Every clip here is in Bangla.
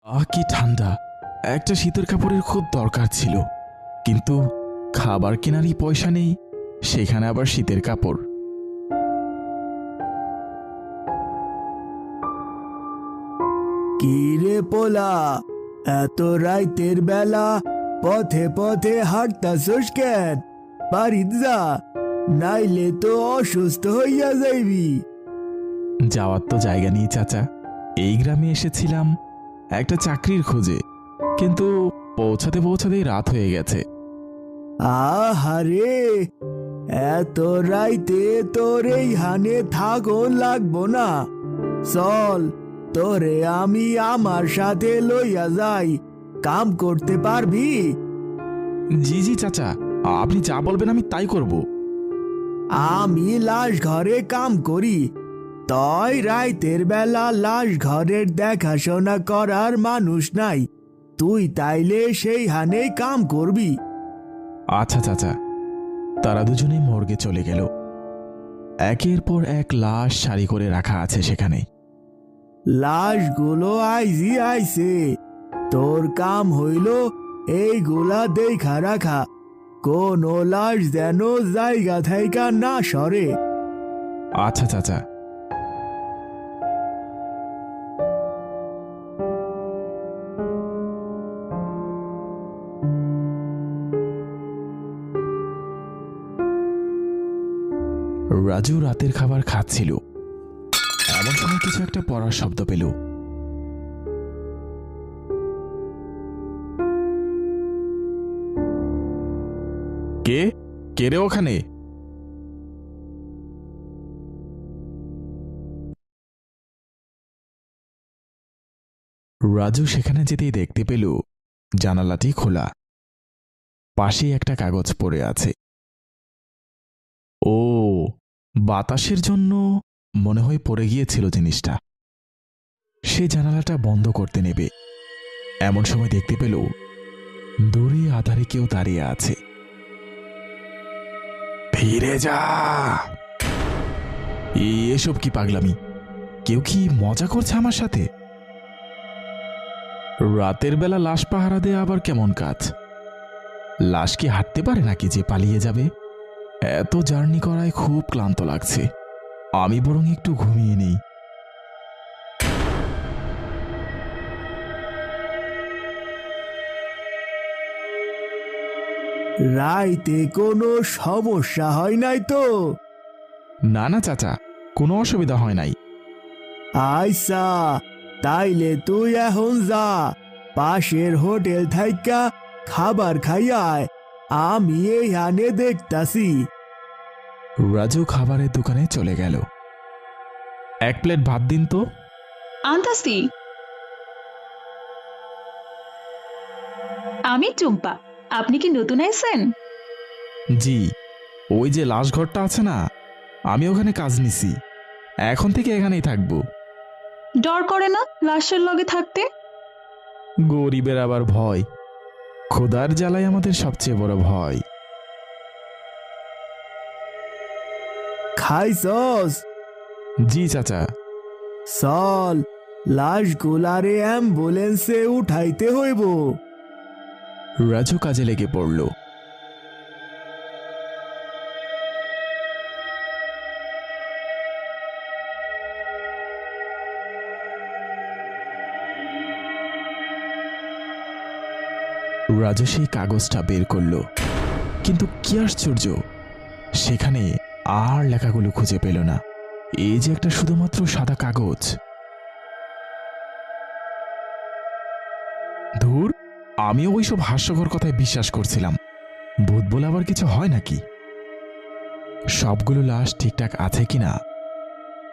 কি ঠান্ডা! একটা শীতের কাপড়ের খুব দরকার ছিল, কিন্তু খাবার কেনারই পয়সা নেই, সেখানে আবার শীতের কাপড়। কি রে পোলা, এত রাইতের বেলা পথে পথে হাঁটতাছস কেন? বাড়িত যা, নাইলে তো অসুস্থ হইয়া যাইবি। যাওয়ার তো জায়গা নেই চাচা। এই গ্রামে এসেছিলাম একটা চাকরির খোঁজে, কিন্তু পৌঁছাতে পৌঁছাতেই রাত হয়ে গেছে। আহারে, এত রাইতে তোর এই হানে থাকন লাগবো না। চল, তোরে আমি আমার সাথে লইয়া যাই। কাম করতে পারবি? জি জি চাচা, আপনি যা বলবেন আমি তাই করব। আমি লাশ ঘরে কাম করি, তই রাইতের বেলা লাশ ঘরের দেখাশোনা করার মানুষ নাই, তুই তাইলে সেই হানে কাম করবি। আচ্ছা চাচা। তারা দুজনে মর্গে চলে গেল। একের পর এক লাশ সারি করে রাখা আছে সেখানে। লাশগুলো আইজি আইছে, তোর কাম হইল এইগুলা দেখা রাখা, কোন লাশ যেন জায়গা থাইকা না সরে। আচ্ছা চাচা। রাজু রাতের খাবার খাচ্ছিল, এমন সময় কিছু একটা পড়ার শব্দ পেল। কে কে রে ওখানে? রাজু সেখানে যেতেই দেখতে পেল জানালাটি খোলা, পাশে একটা কাগজ পড়ে আছে। ও, বাতাসের জন্য মনে হয় পড়ে গিয়েছিল জিনিসটা। সে জানালাটা বন্ধ করতে নেবে, এমন সময় দেখতে পেল দূরে আধারে কেউ দাঁড়িয়ে আছে। ফিরে যা! এসব কি পাগলামি? কেউ কি মজা করছে আমার সাথে? রাতের বেলা লাশ পাহারা দেয়া আবার কেমন কাজ? লাশ কি হাঁটতে পারে নাকি যে পালিয়ে যাবে? এত জার্নি করায় খুব ক্লান্ত লাগছে, আমি বরং একটু ঘুমিয়ে নেই। রাইতে কোনো সমস্যা হয় নাই তো? না না চাচা, কোনো অসুবিধা হয় নাই। আইসা, তাইলে তুই এখন যা, পাশের হোটেল থাইকা খাবার খাইয়ায়, আমি এই হানে দেখতাছি। রাজু খাবারের দোকানে চলে গেল। এক প্লেট ভাত দিন তো। আনতাসি। আমি টুম্পা, আপনি কি নতুন আইছেন? জি, ওই যে লাশ ঘরটা আছে না, আমি ওখানে কাজ নিছি, এখন থেকে এখানেই থাকবো। ডর করে না লাশের লগে থাকতে? গরিবের আবার ভয়, খোদার জ্বালাই আমাদের সবচেয়ে বড় ভয়। খাইছস? জি চাচা। চল, লাশ গুলারে অ্যাম্বুলেন্সে উঠাইতে হইব। রাজু কাজে লেগে পড়ল। রাজু সেই কাগজটা বের করল, কিন্তু কি আশ্চর্য, সেখানে আর লেখাগুলো খুঁজে পেল না। এই যে একটা শুধুমাত্র সাদা কাগজ। ধুর, আমিও ওইসব হাস্যকর কথায় বিশ্বাস করছিলাম, ভূত বলে আবার কিছু হয় নাকি? সবগুলো লাশ ঠিকঠাক আছে কিনা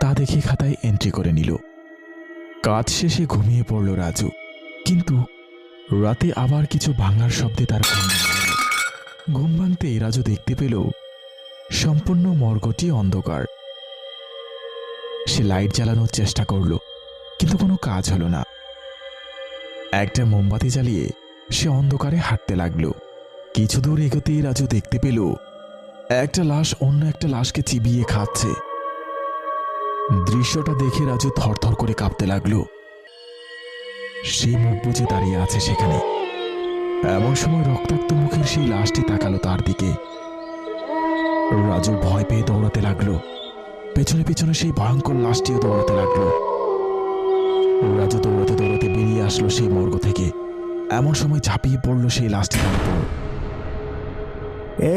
তা দেখে খাতায় এন্ট্রি করে নিল। কাজ শেষে ঘুমিয়ে পড়ল রাজু, কিন্তু রাতে আবার কিছু ভাঙার শব্দে তার ঘুম ভাঙতেই রাজু দেখতে পেল সম্পূর্ণ মর্গটি অন্ধকার। সে লাইট জ্বালানোর চেষ্টা করল, কিন্তু কোনো কাজ হলো না। একটা মোমবাতি জ্বালিয়ে সে অন্ধকারে হাঁটতে লাগলো। কিছু দূর এগোতেই রাজু দেখতে পেল একটা লাশ অন্য একটা লাশকে চিবিয়ে খাচ্ছে। দৃশ্যটা দেখে রাজু থরথর করে কাঁপতে লাগলো। সেই মুখ বুজে দাঁড়িয়ে আছে সেখানে। এমন সময় রক্তাক্ত মুখের সেই লাশটি তাকালো তার দিকে। রাজু ভয় পেয়ে দৌড়াতে লাগলো। পেছনে পেছনে সেই ভয়ঙ্কর লাশটিও দৌড়াতে লাগলো। রাজু দৌড়াতে দৌড়াতে বেরিয়ে আসলো সেই মর্গ থেকে। এমন সময় ঝাঁপিয়ে পড়লো সেই লাশটির উপর।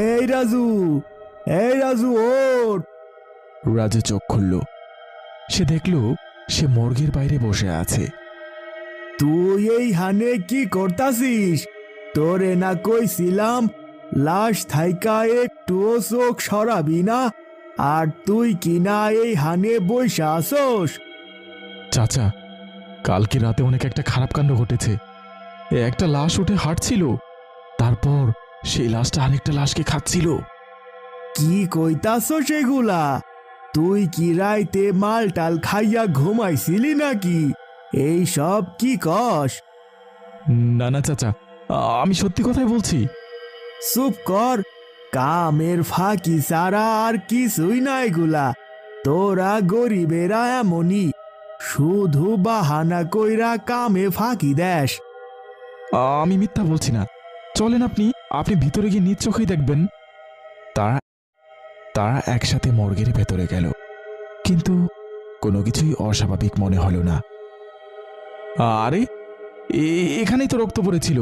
এই রাজু, এই রাজু ওঠ। রাজু চোখ খুলল। সে দেখল সে মর্গের বাইরে বসে আছে। তুই এই হানে কি করতাছিস? তোরে না কইছিলাম লাশ থাইকা একটুও চোখ সরাবি না, আর তুই কি না এই হানে বইসা আসোস? চাচা, কালকে রাতে অনেক একটা খারাপ কাণ্ড ঘটেছে। একটা লাশ উঠে হাঁটছিল, তারপর সেই লাশটা আরেকটা লাশকে খাচ্ছিল। কি কইতাছ সেগুলা? তুই কি রাইতে মালটাল খাইয়া ঘুমাইছিলি নাকি? এই সব কি কস? না না চাচা, আমি সত্যি কথাই বলছি। চুপ কর, কামের ফাঁকি ছাড়া আর কিছুই না এগুলা। তোরা গরিবেরা এমনই, শুধু বাহানা কইরা কামে ফাঁকি দেস। আমি মিথ্যা বলছি না, চলেন আপনি আপনি ভিতরে গিয়ে নিজ চোখেই দেখবেন। তারা তারা একসাথে মর্গের ভেতরে গেল, কিন্তু কোনো কিছুই অস্বাভাবিক মনে হলো না। আরে এখানেই তো রক্ত পড়েছিল,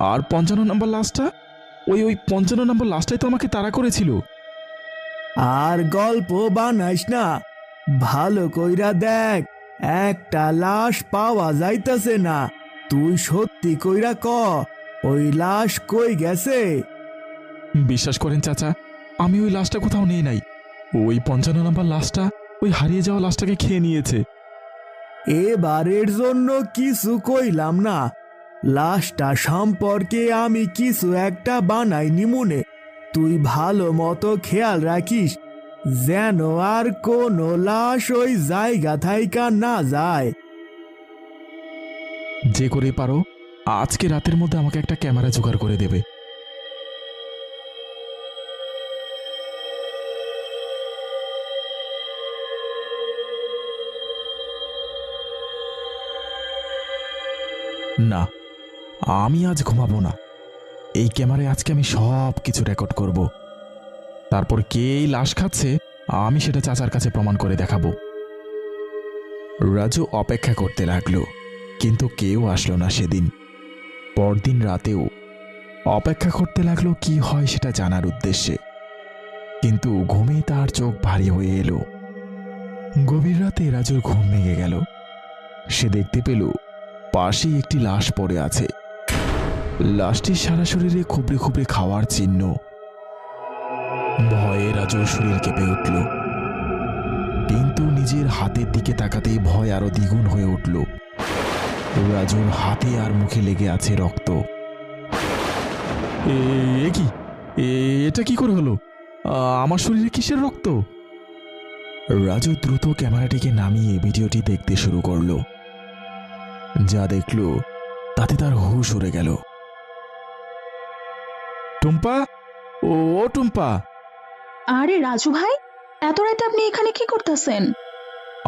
আর 55 নম্বর লাশটা, ওই 55 নম্বর লাশটাই তো আমাকে তাড়া করেছিল। আর গল্প বানাইস না, ভালো কইরা দেখ, একটা লাশ পাওয়া যাইতাছে না। তুই সত্যি কইরা ক, ওই লাশ কই গেছে? বিশ্বাস করেন চাচা, আমি ওই লাশটা কোথাও নেই নাই। ওই 55 নম্বর লাশটা ওই হারিয়ে যাওয়া লাশটাকে খেয়ে নিয়েছে। এবারের জন্য কিছু কইলাম না, লাশটা সম্পর্কে আমি কিছু একটা বানাই নিমুনে। তুই ভালো মতো খেয়াল রাখিস যেন আর কোনো লাশ ওই জায়গা থাইকা না যায়। যে করে পারো আজকে রাতের মধ্যে আমাকে একটা ক্যামেরা জোগাড় করে দেবে। না, আমি আজ ঘুমাবো না। এই ক্যামেরায় আজকে আমি সব কিছু রেকর্ড করব। তারপর কে এই লাশ খাচ্ছে আমি সেটা চাচার কাছে প্রমাণ করে দেখাবো। রাজু অপেক্ষা করতে লাগলো, কিন্তু কেউ আসলো না সেদিন। পরদিন রাতেও অপেক্ষা করতে লাগলো কি হয় সেটা জানার উদ্দেশ্যে, কিন্তু ঘুমে তার চোখ ভারী হয়ে এলো। গভীর রাতে রাজুর ঘুম ভেঙে গেল। সে দেখতে পেল পাশেই একটি লাশ পড়ে আছে। লাশটির সারা শরীরে খুবড়ে খুবড়ে খাওয়ার চিহ্ন। ভয়ে রাজুর শরীর কেঁপে উঠল, কিন্তু নিজের হাতের দিকে তাকাতেই ভয় আরো দ্বিগুণ হয়ে উঠল। রাজুর হাতে আর মুখে লেগে আছে রক্ত। কি এটা কি করে হলো? আমার শরীরে কিসের রক্ত? রাজু দ্রুত ক্যামেরাটিকে নামিয়ে ভিডিওটি দেখতে শুরু করলো। যা দেখল তাতে তার হুঁশ উড়ে গেল। টুম্পা, ও টুম্পা! আরে রাজু ভাই, এত রাতে আপনি এখানে কি করতেছেন?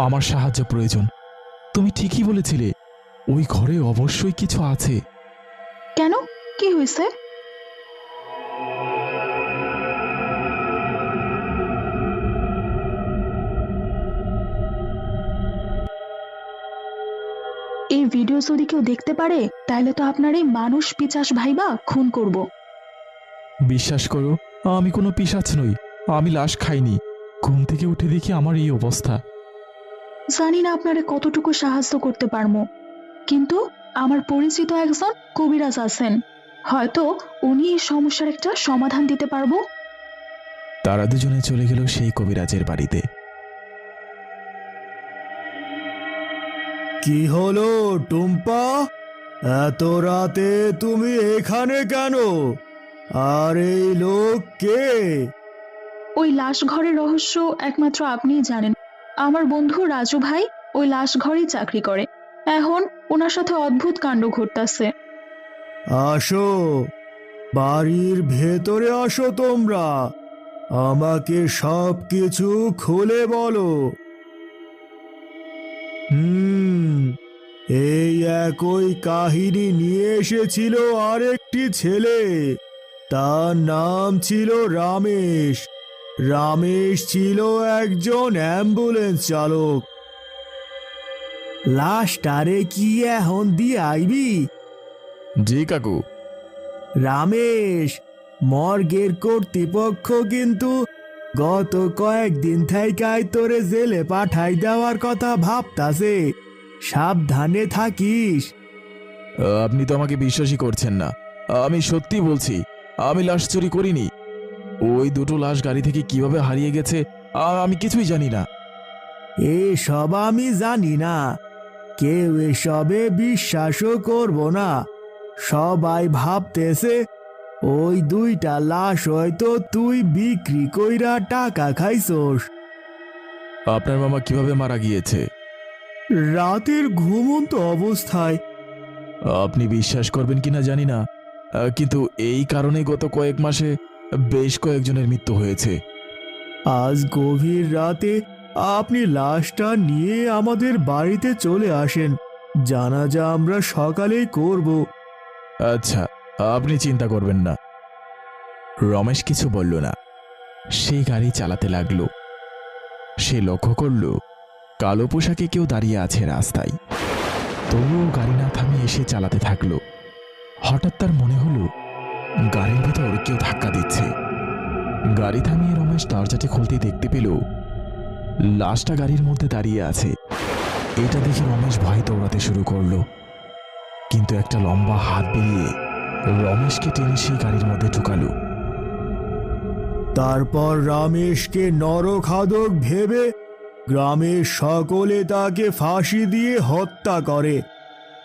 আমার সাহায্য প্রয়োজন। তুমি ঠিকই বলেছিলে, ওই ঘরে অবশ্যই কিছু আছে। কেন, কি হয়েছে? এই ভিডিও যদি কেউ দেখতে পারে তাহলে তো আপনার এই মানুষ পিশাচ ভাইবা খুন করব। বিশ্বাস করো, আমি কোনো পিশাচ নই। আমি লাশ খাইনি। ঘুম থেকে উঠে দেখি আমার এই অবস্থা। জানি না আপনারে কতটুকু সাহায্য করতে পারবো, কিন্তু আমার পরিচিত একজন কবিরাজ আছেন, হয়তো উনি এই সমস্যার একটা সমাধান দিতে পারবো। তারা দুজনে চলে গেল সেই কবিরাজের বাড়িতে। কি হলো টুম্পা, এত রাতে তুমি এখানে কেন? আর এই লোক কে? ওই লাশ ঘরের রহস্য একমাত্র আপনিই জানেন। আমার বন্ধু রাজু ভাই ওই লাশ ঘরেই চাকরি করে। এখন ওনার সাথে অদ্ভুত কাণ্ড ঘটতেছে। আসো, বাড়ির ভেতরে আসো তোমরা, আমাকে সব কিছু খুলে বলো। এই একই কাহিনী নিয়ে এসেছিল আরেকটি ছেলে। তার নাম ছিল রমেশ। রমেশ ছিল একজন অ্যাম্বুলেন্স চালক। লাশটারে কি এখন দিয়ে আইবি? জি কাকু। রমেশ, মর্গের কর্তৃপক্ষ কিন্তু গত কয়েকদিন থেকেই তোরে জেলে পাঠাই দেওয়ার কথা ভাবতাছে। সাবধানে থাকিস। আপনি তো আমাকে বিশ্বাসই করছেন না। আমি সত্যি বলছি, আমি লাশ চুরি করিনি। ওই দুটো লাশ গাড়ি থেকে কিভাবে হারিয়ে গেছে আমি কিছুই জানি না। এসব আমি জানি না, কেউ এসবে বিশ্বাসও করব না। সবাই ভাবতেছে ওই দুইটা লাশ হয়তো তুই বিক্রি কইরা টাকা খাইছস। আপনার মামা কিভাবে মারা গিয়েছে? রাতের ঘুমন্ত অবস্থায়। আপনি বিশ্বাস করবেন কিনা জানি না, কিন্তু এই কারণে গত কয়েক মাসে বেশ কয়েকজনের মৃত্যু হয়েছে। আজ গভীর রাতে আপনি লাশটা নিয়ে আমাদের বাড়িতে চলে আসেন। জানাজা আমরা সকালেই করব। আচ্ছা, আপনি চিন্তা করবেন না। রমেশ কিছু বলল না। সে গাড়ি চালাতে লাগলো। সে লক্ষ্য করল কালো পোশাকে কেউ দাঁড়িয়ে আছে রাস্তায়। তবুও গাড়ি না থামিয়ে এসে চালাতে থাকলো। হঠাৎ তার মনে হলো গাড়ির ভেতর কেউ ধাক্কা দিচ্ছে। গাড়ি থামিয়ে রমেশ দরজাটি খুলতে দেখতে পেল লাশটা গাড়ির মধ্যে দাঁড়িয়ে আছে। এটা দেখে রমেশ ভয়ে দৌড়াতে শুরু করলো, কিন্তু একটা লম্বা হাত বেরিয়ে রমেশকে টেনে সেই গাড়ির মধ্যে ঢুকালো। তারপর রমেশকে নরখাদক ভেবে গ্রামের সকলে তাকে ফাঁসি দিয়ে হত্যা করে।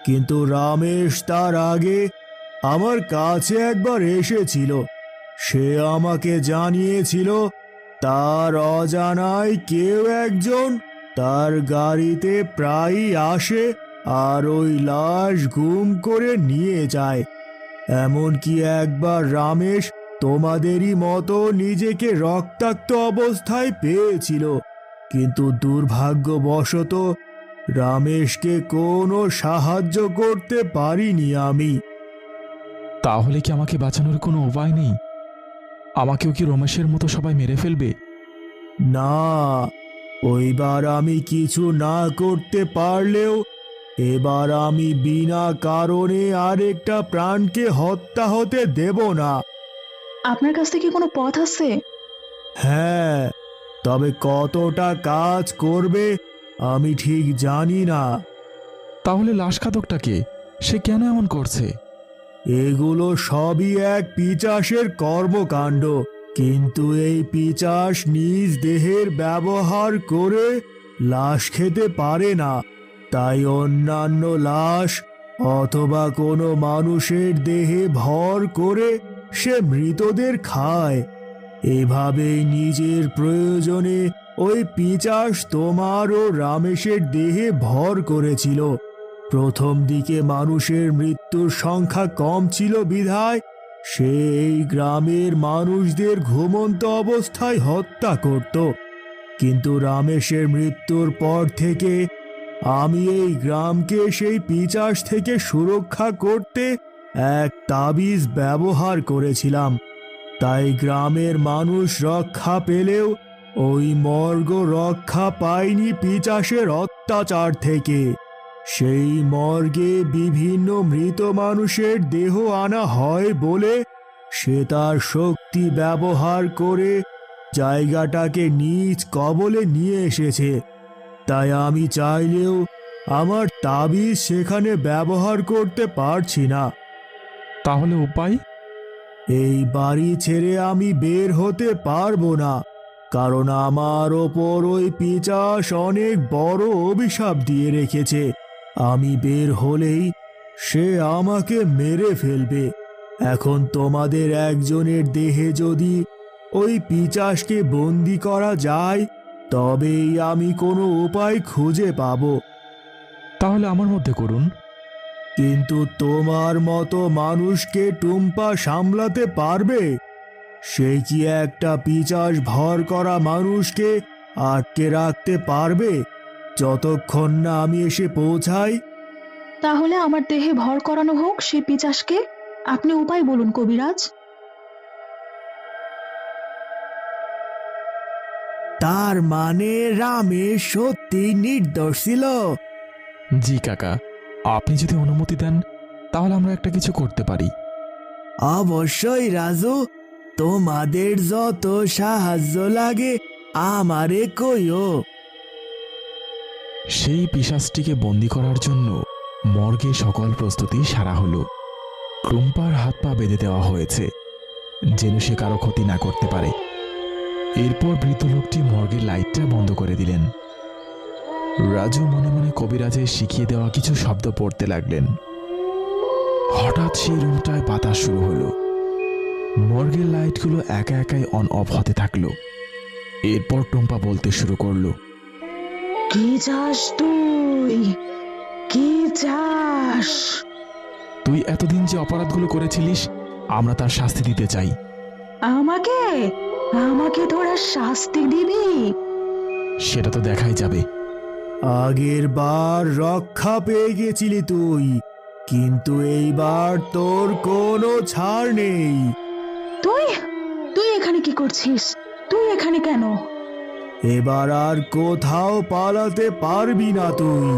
কিন্তু রমেশ তার আগে আমার কাছে একবার এসেছিল। সে আমাকে জানিয়েছিল তার অজানায় কেউ একজন তার গাড়িতে প্রায়ই আসে আর ওই লাশ গুম করে নিয়ে যায়। এমনকি একবার রমেশ তোমাদেরই মতো নিজেকে রক্তাক্ত অবস্থায় পেয়েছিল, কিন্তু দুর্ভাগ্যবশত রমেশকে কোনো সাহায্য করতে পারিনি আমি। তাহলে কি আমাকে বাঁচানোর কোনো উপায় নেই? আমাকেও কি রমেশের মতো সবাই মেরে ফেলবে? না, ওইবার আমি কিছু না করতে পারলেও এবার আমি বিনা কারণে আরেকটা প্রাণকে হত্যা হতে দেব না। আপনার কাছ থেকে কোনো পথ আছে? হ্যাঁ, তবে কতটা কাজ করবে আমি ঠিক জানি না। তাহলে লাশখাদকটাকে সে কেন এমন করছে? এগুলো সবই এক পিচাসের কর্মকাণ্ড। কিন্তু এই পিচাস নিজ দেহের ব্যবহার করে লাশ খেতে পারে না, তাই অন্যান্য লাশ অথবা কোনো মানুষের দেহে ভর করে সে মৃতদের খায়। এভাবেই নিজের প্রয়োজনে ওই পিচাস তোমার ও রমেশের দেহে ভর করেছিল। প্রথম দিকে মানুষের মৃত্যুর সংখ্যা কম ছিল বিধায় সে এই গ্রামের মানুষদের ঘুমন্ত অবস্থায় হত্যা করত। কিন্তু রমেশের মৃত্যুর পর থেকে আমি এই গ্রামকে সেই পিচাস থেকে সুরক্ষা করতে এক তাবিজ ব্যবহার করেছিলাম। তাই গ্রামের মানুষ রক্ষা পেলেও ওই মর্গ রক্ষা পায়নি পিচাসের অত্যাচার থেকে। সেই মর্গে বিভিন্ন মৃত মানুষের দেহ আনা হয় বলে সে তার শক্তি ব্যবহার করে জায়গাটাকে নিজ কবলে নিয়ে এসেছে। তাই আমি চাইলেও আমার তাবিজ সেখানে ব্যবহার করতে পারছি না। তাহলে উপায়? এই বাড়ি ছেড়ে আমি বের হতে পারবো না, কারণ আমার ওপর ওই পিচাস অনেক বড় অভিশাপ দিয়ে রেখেছে। আমি বের হলেই সে আমাকে মেরে ফেলবে। এখন তোমাদের একজনের দেহে যদি ওই পিচাসকে বন্দি করা যায় তবেই আমি কোনো উপায় খুঁজে পাবো। তাহলে আমার মধ্যে করুন। কিন্তু তোমার মতো মানুষকে টুম্পা সামলাতে পারবে? সে কি একটা পিচাস ভর করা মানুষকে আটকে রাখতে পারবে যতক্ষণ না আমি এসে পৌঁছাই? তাহলে আমার দেহে ভর করানো হোক সেই পিশাচকে। আপনি উপায় বলুন কবিরাজ। তার মানে রামেশ সত্যি নির্দোষ ছিল? জি কাকা, আপনি যদি অনুমতি দেন তাহলে আমরা একটা কিছু করতে পারি। অবশ্যই রাজু, তোমাদের যত সাহায্য লাগে আমারে কইও। সেই পিশাচটিকে বন্দি করার জন্য মর্গে সকল প্রস্তুতি সারা হলো। টুম্পার হাত পা বেঁধে দেওয়া হয়েছে যেন সে কারো ক্ষতি না করতে পারে। এরপর বৃদ্ধ লোকটি মর্গের লাইটটা বন্ধ করে দিলেন। রাজু মনে মনে কবিরাজের শিখিয়ে দেওয়া কিছু শব্দ পড়তে লাগলেন। হঠাৎ সেই রুমটায় বাতাস শুরু হলো। মর্গের লাইটগুলো একা একাই অন অফ হতে থাকলো। এরপর টুম্পা বলতে শুরু করলো, কি চাস তুই? কি চাস? তুই এতদিন যে অপরাধগুলো করেছিলিস আমরা তার শাস্তি দিতে চাই। আমাকে আমাকে তোরা শাস্তি দিবি? সেটা তো দেখাই যাবে। আগের বার রক্ষা পেয়ে গেছিলি তুই, কিন্তু এইবার তোর কোনো ছাড় নেই। তুই তুই এখানে কি করছিস? তুই এখানে কেন? এবার আর কোথাও পালাতে পারবি না তুই।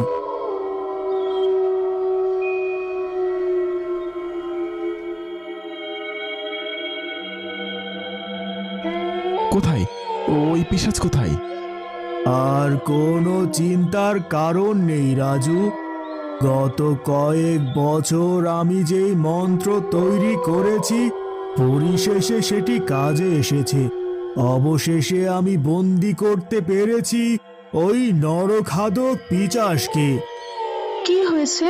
কোথায় ওই পিশাচ কোথায়? আর কোনো চিন্তার কারণ নেই রাজু। গত কয়েক বছর আমি যেই মন্ত্র তৈরি করেছি পরিশেষে সেটি কাজে এসেছে। অবশেষে আমি বন্দি করতে পেরেছি ওই নরখাদক পিশাচকে। কি হয়েছে?